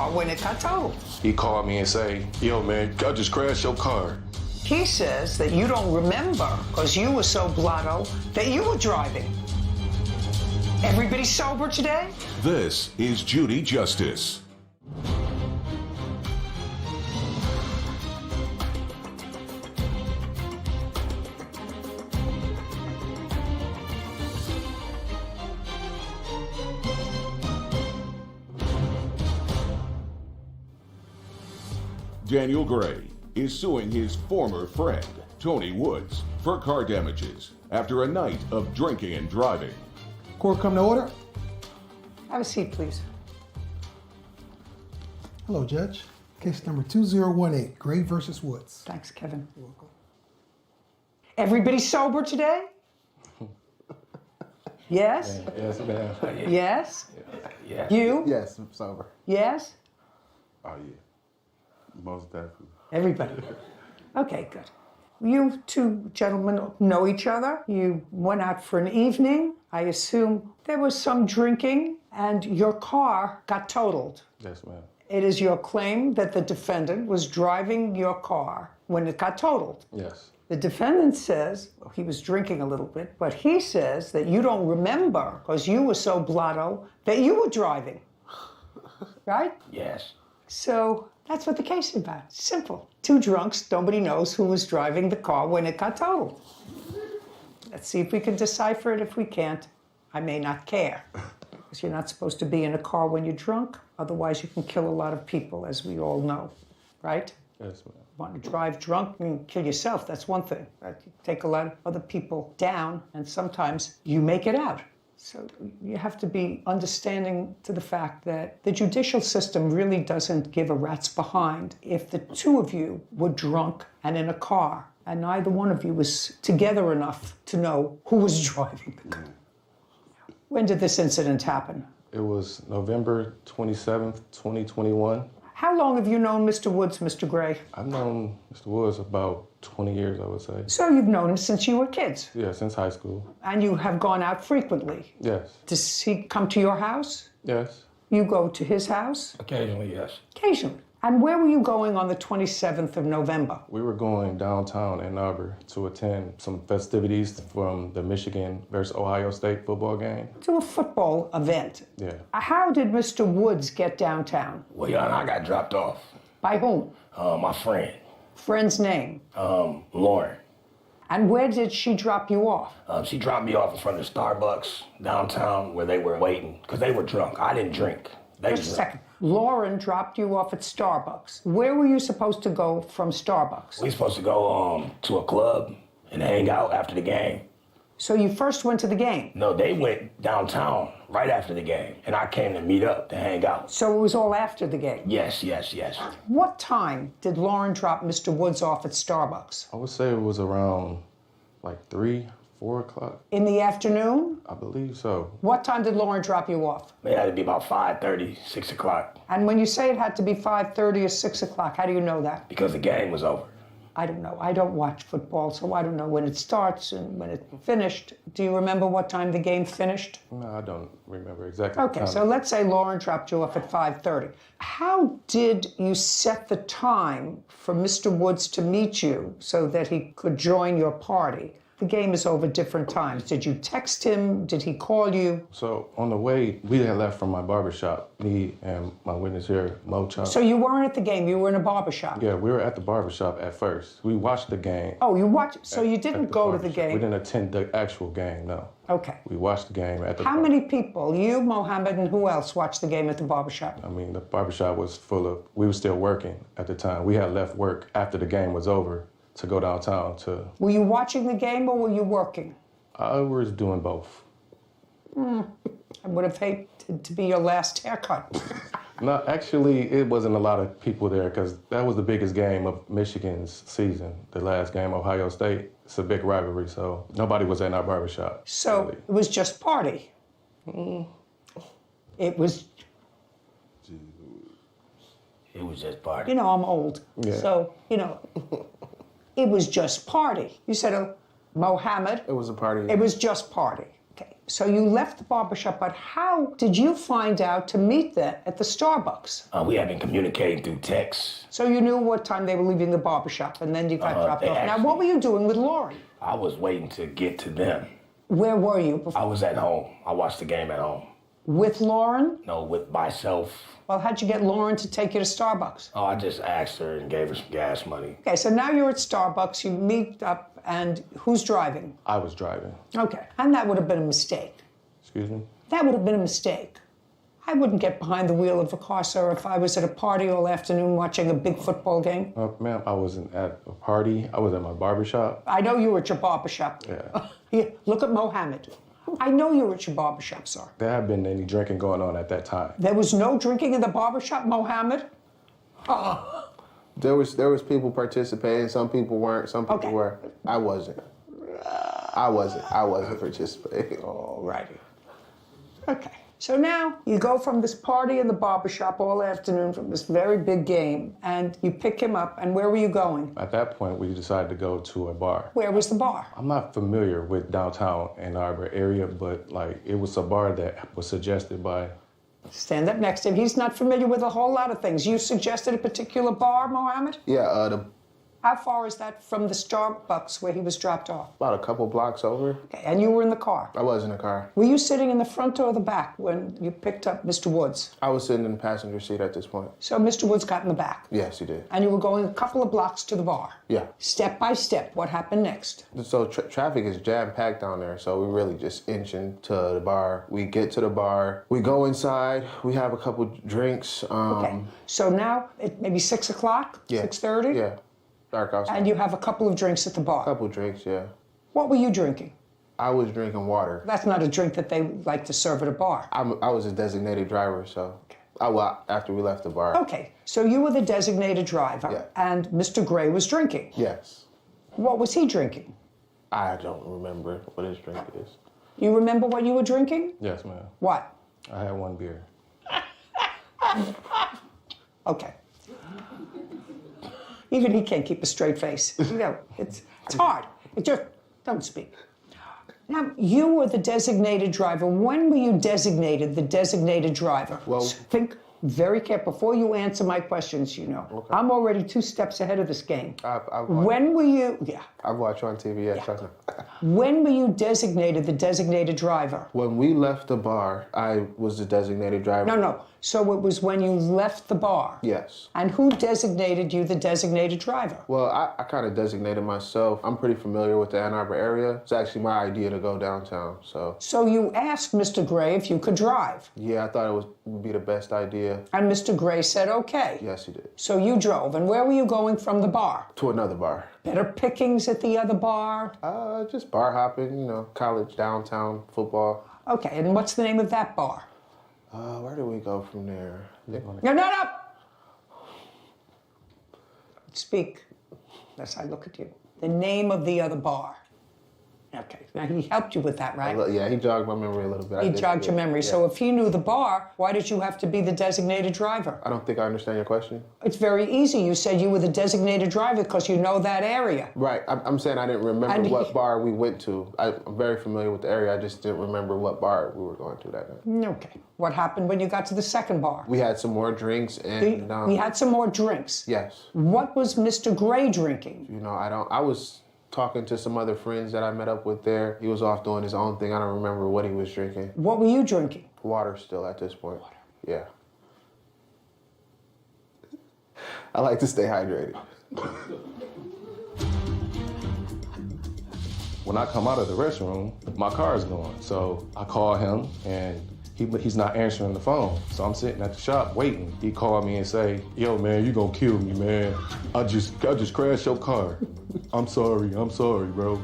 car when it got totaled. He called me and say, yo, man, I just crashed your car. He says that you don't remember because you were so blotto that you were driving. Everybody sober today? This is Judy Justice. Daniel Gray is suing his former friend, Tony Woods, for car damages after a night of drinking and driving. Court come to order. Have a seat, please. Hello, Judge. Case number 2018, Gray versus Woods. Thanks, Kevin. You're welcome. Everybody sober today? Yes? Yes, ma'am. Yes? Yeah. You? Yes, I'm sober. Yes? Oh, yeah. Most definitely. Everybody. Okay, good. You two gentlemen know each other. You went out for an evening. I assume there was some drinking and your car got totaled. Yes, ma'am. It is your claim that the defendant was driving your car when it got totaled. Yes. The defendant says he was drinking a little bit, but he says that you don't remember because you were so blotto that you were driving. Right? Yes. So that's what the case is about. Simple. Two drunks, nobody knows who was driving the car when it got totaled. Let's see if we can decipher it. If we can't, I may not care. Because you're not supposed to be in a car when you're drunk. Otherwise, you can kill a lot of people, as we all know. Right? Yes, ma'am. Want to drive drunk and kill yourself, that's one thing. Right? You take a lot of other people down, and sometimes you make it out. So you have to be understanding to the fact that the judicial system really doesn't give a rat's behind if the two of you were drunk and in a car, and neither one of you was together enough to know who was driving the car. When did this incident happen? It was November 27th, 2021. How long have you known Mr. Woods, Mr. Gray? I've known Mr. Woods about 20 years, I would say. So you've known him since you were kids? Yeah, since high school. And you have gone out frequently? Yes. Does he come to your house? Yes. You go to his house? Occasionally, yes. Occasionally. And where were you going on the 27th of November? We were going downtown Ann Arbor to attend some festivities from the Michigan versus Ohio State football game. To a football event. Yeah. How did Mr. Woods get downtown? Well, Your Honor, I got dropped off. By whom? My friend, Friend's name? Lauren. And where did she drop you off? She dropped me off in front of Starbucks downtown where they were waiting, because they were drunk. I didn't drink. They Just a drank. second. Lauren dropped you off at Starbucks. Where were you supposed to go from Starbucks? We supposed to go to a club and hang out after the game. So you first went to the game? No, they went downtown right after the game, and I came to meet up to hang out. So it was all after the game? Yes, yes, yes. What time did Lauren drop Mr. Woods off at Starbucks? I would say it was around like 3, 4 o'clock. In the afternoon? I believe so. What time did Lauren drop you off? It had to be about 5:30, 6 o'clock, And when you say it had to be 5:30 or 6 o'clock, how do you know that? because the game was over. I don't know. I don't watch football, so I don't know when it starts and when it finished. Do you remember what time the game finished? No, I don't remember exactly. Okay, so let's say Lauren dropped you off at 5:30. How did you set the time for Mr. Woods to meet you so that he could join your party? The game is over different times. Did you text him? Did he call you? So on the way, we had left from my barbershop, me and my witness here, Mo Chop. So you weren't at the game, you were in a barbershop? Yeah, we were at the barbershop at first. We watched the game. Oh, you watched, so you at didn't go to the barbershop. We game? didn't attend the actual game, no. Okay. We watched the game at the How many people, you, Mohammed, and who else watched the game at the barbershop? I mean, the barbershop was full of, we were still working at the time. We had left work after the game was over to go downtown to... Were you watching the game or were you working? I was doing both. I would have hated to be your last haircut. No, actually, it wasn't a lot of people there because that was the biggest game of Michigan's season, the last game, Ohio State. It's a big rivalry, so nobody was in our barbershop. So really. it was just party. It was, It was just party. you know, I'm old. Yeah. So, you know, it was just party. You said, Mohammed, It was a party. it was just party. Okay. So you left the barbershop, but how did you find out to meet them at the Starbucks? We had been communicating through text. So you knew what time they were leaving the barbershop, and then you got dropped off. Now, what were you doing with Lauren? I was waiting to get to them. Where were you before? I was at home. I watched the game at home. With Lauren? No, with myself. Well, how'd you get Lauren to take you to Starbucks? Oh, I just asked her and gave her some gas money. Okay, so now you're at Starbucks, you meet up, and who's driving? I was driving. Okay, and that would have been a mistake. Excuse me? That would have been a mistake. I wouldn't get behind the wheel of a car, sir, if I was at a party all afternoon watching a big football game. Ma'am, I wasn't at a party. I was at my barbershop. I know you were at your barbershop. Yeah. Here, look at Mohammed. I know you were at your barbershop, sir. There had been any drinking going on at that time. There was no drinking in the barbershop, Mohammed? There was people participating. Some people weren't. Some people Okay. were. I wasn't. I wasn't participating. All righty. Okay. So now you go from this party in the barbershop all afternoon from this very big game, and you pick him up, and where were you going? At that point, we decided to go to a bar. Where was the bar? I'm not familiar with downtown Ann Arbor area, but like it was a bar that was suggested by. Stand up next to him. He's not familiar with a whole lot of things. You suggested a particular bar, Mohammed? Yeah, How far is that from the Starbucks where he was dropped off? about a couple blocks over. Okay, and you were in the car. I was in the car. Were you sitting in the front or the back when you picked up Mr. Woods? I was sitting in the passenger seat at this point. So Mr. Woods got in the back. Yes, he did. And you were going a couple of blocks to the bar. Yeah. Step by step, what happened next? So traffic is jam-packed down there, so we really just inching to the bar. We get to the bar, we go inside, we have a couple drinks. Okay, so now it maybe 6 o'clock, Yeah. 6:30? Yeah, dark outside. And you have a couple of drinks at the bar. couple drinks, yeah. What were you drinking? I was drinking water. That's not a drink that they like to serve at a bar. I was a designated driver, so after we left the bar. Okay, so you were the designated driver, Yeah. and Mr. Gray was drinking. Yes. What was he drinking? I don't remember what his drink is. You remember what you were drinking? Yes, ma'am. What? I had one beer. Okay. Even he can't keep a straight face. You know, it's hard. It just, don't speak. Now, you were the designated driver. When were you designated the designated driver? Well- Think very careful. Before you answer my questions, you know. Okay. I'm already 2 steps ahead of this game. I've watched, When were you, I've watched you on TV, yeah, trust me. when were you designated the designated driver? When we left the bar, I was the designated driver. No. So it was when you left the bar. Yes. And who designated you the designated driver? Well, I kind of designated myself. I'm pretty familiar with the Ann Arbor area. It's actually my idea to go downtown, so. So you asked Mr. Gray if you could drive. Yeah, I thought would be the best idea. And Mr. Gray said, okay. Yes, he did. So you drove. And where were you going from the bar? To another bar. Better pickings at the other bar? Just bar hopping, you know, college, downtown, football. Okay, and what's the name of that bar? Where do we go from there? No. Speak. Yes, I look at you. The name of the other bar. Okay, now he helped you with that, right? Yeah, he jogged my memory a little bit. He jogged your memory. Yeah. So if he knew the bar, why did you have to be the designated driver? I don't think I understand your question. It's very easy. You said you were the designated driver because you know that area. Right, I'm saying I didn't remember And what bar we went to. I'm very familiar with the area. I just didn't remember what bar we were going to that night. Okay. What happened when you got to the second bar? We had some more drinks and We had some more drinks. yes. What was Mr. Gray drinking? You know, I was talking to some other friends that I met up with there. He was off doing his own thing. I don't remember what he was drinking. What were you drinking? Water still at this point. Water. Yeah. I like to stay hydrated. When I come out of the restroom, my car is gone. So I call him and he's not answering the phone. So I'm sitting at the shop waiting. He called me and say, yo man, you gonna kill me, man. I just crashed your car. I'm sorry, bro.